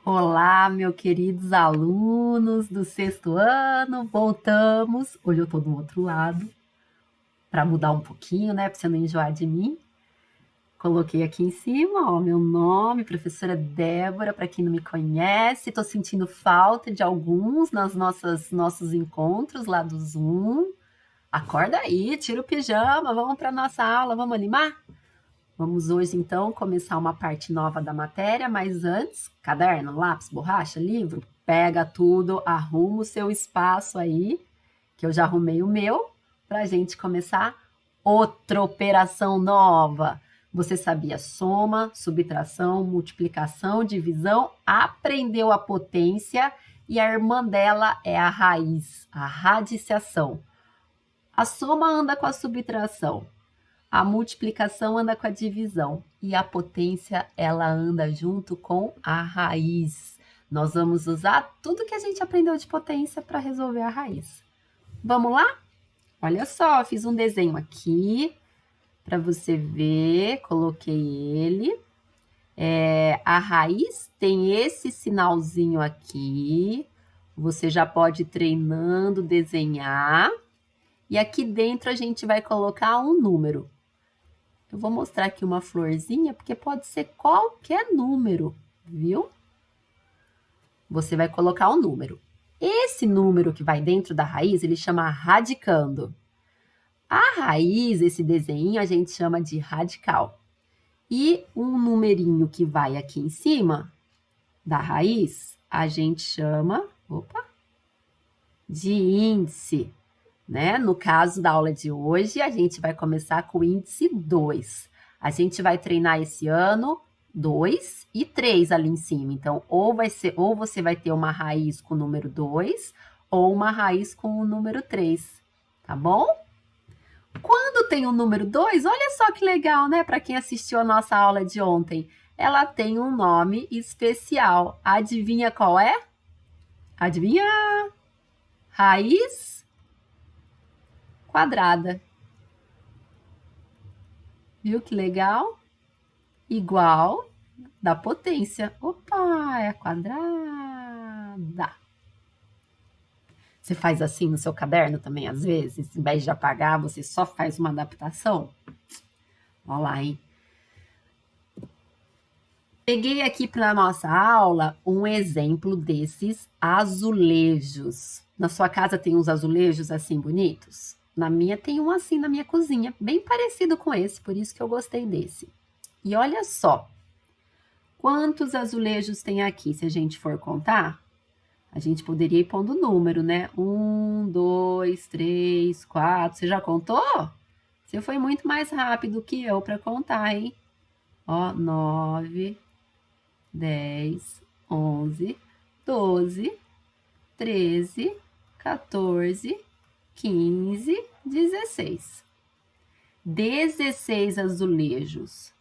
Olá, meus queridos alunos do sexto ano, voltamos. Hoje eu tô do outro lado para mudar um pouquinho, né? Para você não enjoar de mim. Coloquei aqui em cima, ó, meu nome, professora Débora, para quem não me conhece. Tô sentindo falta de alguns nas nossos encontros lá do Zoom. Acorda aí, tira o pijama, vamos para nossa aula, vamos animar? Vamos hoje, então, começar uma parte nova da matéria, mas antes, caderno, lápis, borracha, livro, pega tudo, arruma o seu espaço aí, que eu já arrumei o meu, para a gente começar outra operação nova. Você sabia soma, subtração, multiplicação, divisão, aprendeu a potência e a irmã dela é a raiz, a radiciação. A soma anda com a subtração. A multiplicação anda com a divisão e a potência ela anda junto com a raiz. Nós vamos usar tudo que a gente aprendeu de potência para resolver a raiz. Vamos lá? Olha só, fiz um desenho aqui para você ver, coloquei ele. A raiz tem esse sinalzinho aqui. Você já pode ir treinando, desenhar. E aqui dentro a gente vai colocar um número. Eu vou mostrar aqui uma florzinha, porque pode ser qualquer número, viu? Você vai colocar um número. Esse número que vai dentro da raiz, ele chama radicando. A raiz, esse desenho, a gente chama de radical. E um numerinho que vai aqui em cima da raiz, a gente chama, de índice. Né? No caso da aula de hoje, a gente vai começar com o índice 2. A gente vai treinar esse ano 2 e 3 ali em cima. Então, ou você vai ter uma raiz com o número 2 ou uma raiz com o número 3, tá bom? Quando tem o número 2, olha só que legal, né? Para quem assistiu a nossa aula de ontem, ela tem um nome especial. Adivinha qual é? Adivinha? Raiz quadrada. Viu que legal? Igual da potência. Opa, é quadrada. Você faz assim no seu caderno também, às vezes? Em vez de apagar, você só faz uma adaptação? Olha lá, hein? Peguei aqui para nossa aula um exemplo desses azulejos. Na sua casa tem uns azulejos assim bonitos? Na minha tem um assim na minha cozinha, bem parecido com esse, por isso que eu gostei desse. E olha só, quantos azulejos tem aqui? Se a gente for contar, a gente poderia ir pondo número, né? 1, 2, 3, 4. Você já contou? Você foi muito mais rápido que eu para contar, hein? Ó, 9, 10, 11, 12, 13, 14, 15, 16. 16 azulejos.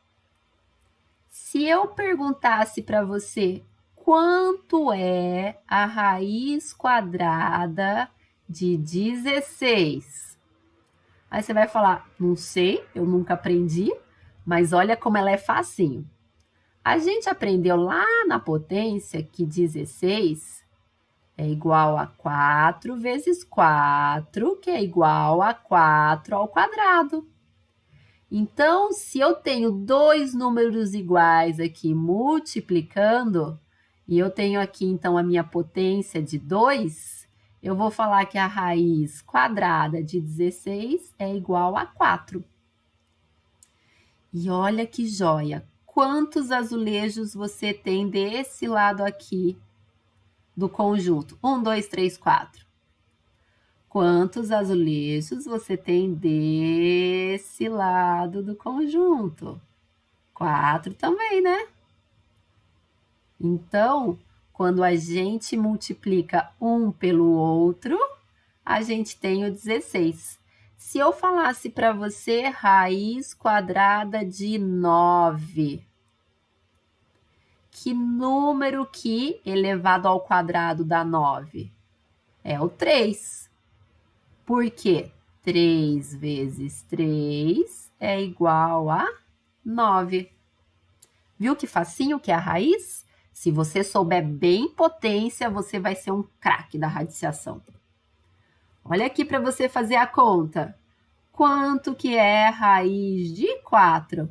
Se eu perguntasse para você quanto é a raiz quadrada de 16, aí você vai falar, não sei, eu nunca aprendi, mas olha como ela é facinho. A gente aprendeu lá na potência que 16 é igual a 4 vezes 4, que é igual a 4 ao quadrado. Então, se eu tenho dois números iguais aqui multiplicando, e eu tenho aqui então a minha potência de 2, eu vou falar que a raiz quadrada de 16 é igual a 4. E olha que joia! Quantos azulejos você tem desse lado aqui do conjunto? 1, 2, 3, 4. Quantos azulejos você tem desse lado do conjunto? 4 também, né? Então, quando a gente multiplica um pelo outro, a gente tem o 16. Se eu falasse para você raiz quadrada de 9, que número que elevado ao quadrado dá 9? É o 3. Por quê? 3 vezes 3 é igual a 9. Viu que facinho que é a raiz? Se você souber bem potência, você vai ser um craque da radiciação. Olha aqui para você fazer a conta. Quanto que é raiz de 4?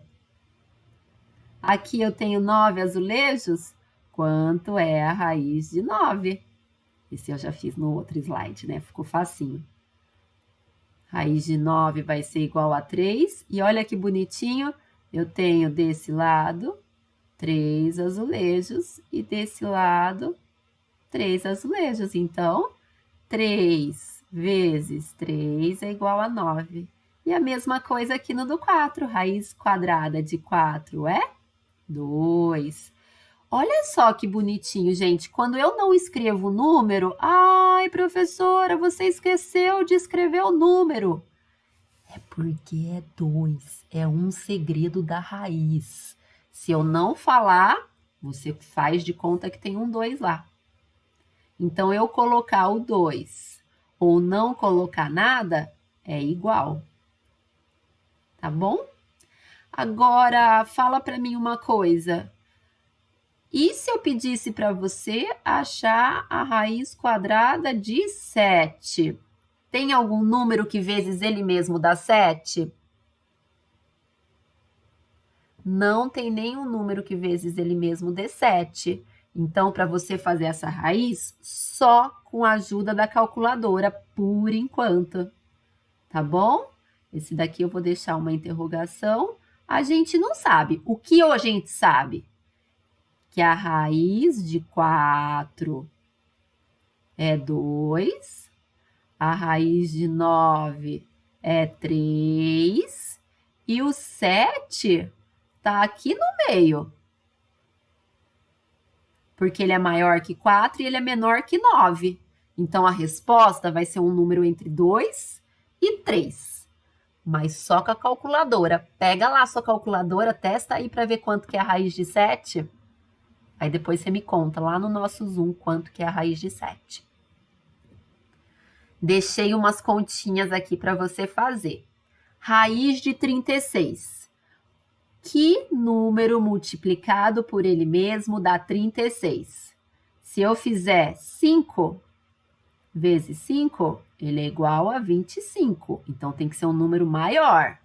Aqui eu tenho 9 azulejos. Quanto é a raiz de 9? Esse eu já fiz no outro slide, né? Ficou facinho. Raiz de 9 vai ser igual a 3. E olha que bonitinho, eu tenho desse lado 3 azulejos e desse lado 3 azulejos. Então, 3 vezes 3 é igual a 9. E a mesma coisa aqui no do 4. Raiz quadrada de 4 é 2. Olha só que bonitinho, gente. Quando eu não escrevo o número, ai, professora, você esqueceu de escrever o número. É porque é 2. É um segredo da raiz. Se eu não falar, você faz de conta que tem um 2 lá. Então, eu colocar o 2 ou não colocar nada é igual. Tá bom? Agora, fala para mim uma coisa. E se eu pedisse para você achar a raiz quadrada de 7? Tem algum número que vezes ele mesmo dá 7? Não tem nenhum número que vezes ele mesmo dê 7. Então, para você fazer essa raiz, só com a ajuda da calculadora, por enquanto. Tá bom? Esse daqui eu vou deixar uma interrogação. A gente não sabe. O que a gente sabe? Que a raiz de 4 é 2, a raiz de 9 é 3 e o 7 está aqui no meio. Porque ele é maior que 4 e ele é menor que 9. Então, a resposta vai ser um número entre 2 e 3. Mas só com a calculadora. Pega lá a sua calculadora, testa aí para ver quanto que é a raiz de 7. Aí depois você me conta lá no nosso Zoom quanto que é a raiz de 7. Deixei umas continhas aqui para você fazer. Raiz de 36. Que número multiplicado por ele mesmo dá 36? Se eu fizer 5 vezes 5, ele é igual a 25. Então, tem que ser um número maior.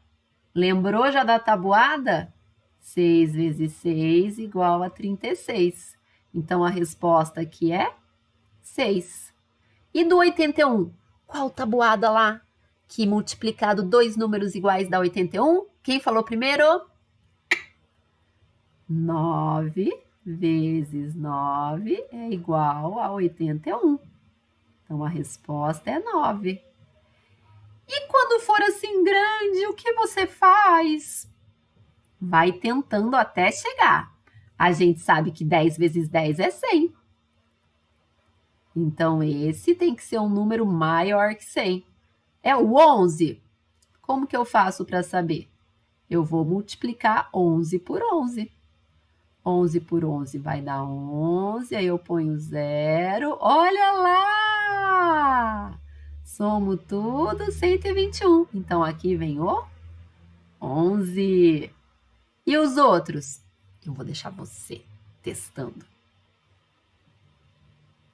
Lembrou já da tabuada? 6 vezes 6 igual a 36. Então, a resposta aqui é 6. E do 81? Qual tabuada lá? Que multiplicado dois números iguais dá 81? Quem falou primeiro? 9 vezes 9 é igual a 81. Então, a resposta é 9. E quando for assim grande, o que você faz? Vai tentando até chegar. A gente sabe que 10 vezes 10 é 100. Então, esse tem que ser um número maior que 100. É o 11? Como que eu faço para saber? Eu vou multiplicar 11 por 11. 11 por 11 vai dar 11, aí eu ponho 0. Olha lá! Somo tudo 121. Então, aqui vem o 11. E os outros? Eu vou deixar você testando.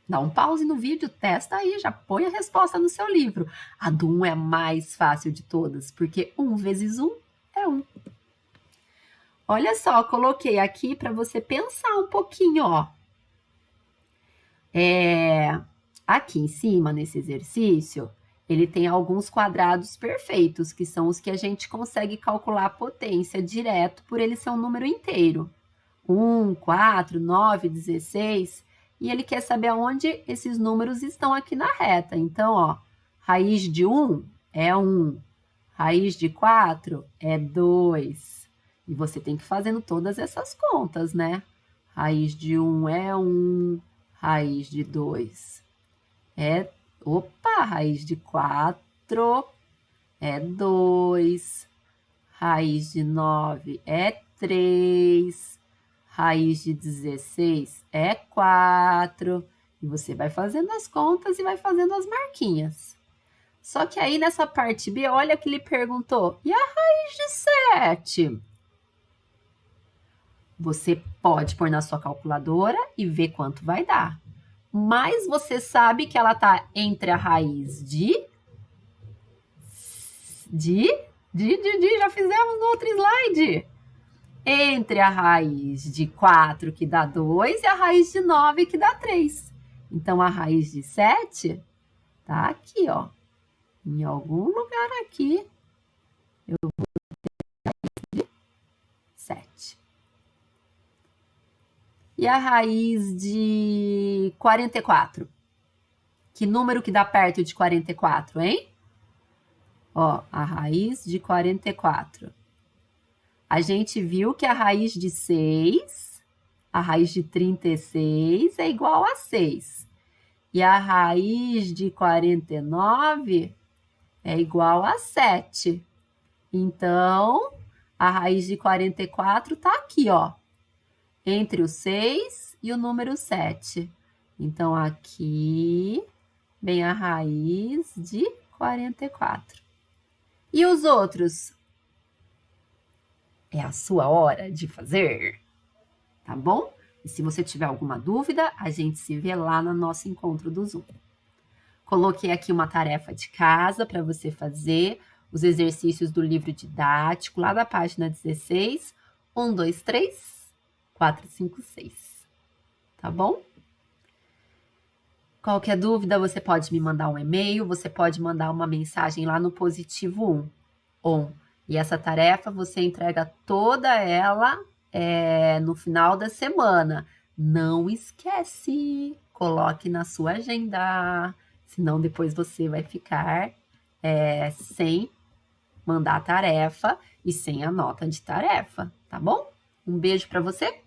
Dá um pause no vídeo, testa aí, já põe a resposta no seu livro. A do 1 é a mais fácil de todas, porque 1 vezes 1 é 1. Olha só, coloquei aqui para você pensar um pouquinho, ó. Aqui em cima, nesse exercício, ele tem alguns quadrados perfeitos, que são os que a gente consegue calcular a potência direto por ele ser um número inteiro. 1, 4, 9, 16. E ele quer saber aonde esses números estão aqui na reta. Então, ó, raiz de 1 é 1. Raiz de 4 é 2. E você tem que ir fazendo todas essas contas, né? Raiz de 1 é 1. Raiz de 2 é... Opa! Raiz de 4 é 2. Raiz de 9 é 3. Raiz de 16 é 4. E você vai fazendo as contas e vai fazendo as marquinhas. Só que aí nessa parte B, olha que ele perguntou. E a raiz de 7? Você pode pôr na sua calculadora e ver quanto vai dar. Mas você sabe que ela está entre a raiz já fizemos no outro slide. Entre a raiz de 4, que dá 2, e a raiz de 9, que dá 3. Então, a raiz de 7 tá aqui, ó. Em algum lugar aqui, eu vou ter a raiz de 7. E a raiz de 44? Que número que dá perto de 44, hein? Ó, a raiz de 44. A gente viu que a raiz de 6, a raiz de 36 é igual a 6. E a raiz de 49 é igual a 7. Então, a raiz de 44 está aqui, ó, entre o 6 e o número 7. Então, aqui vem a raiz de 44. E os outros? É a sua hora de fazer, tá bom? E se você tiver alguma dúvida, a gente se vê lá no nosso encontro do Zoom. Coloquei aqui uma tarefa de casa para você fazer, os exercícios do livro didático, lá da página 16, 1, 2, 3, 4, 5, 6. Tá bom? Qualquer dúvida, você pode me mandar um e-mail, você pode mandar uma mensagem lá no positivo 1. E essa tarefa você entrega toda ela no final da semana. Não esquece, coloque na sua agenda, senão depois você vai ficar sem mandar a tarefa e sem a nota de tarefa, tá bom? Um beijo para você,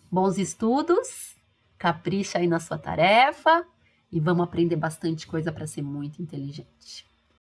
bons estudos, capricha aí na sua tarefa e vamos aprender bastante coisa para ser muito inteligente.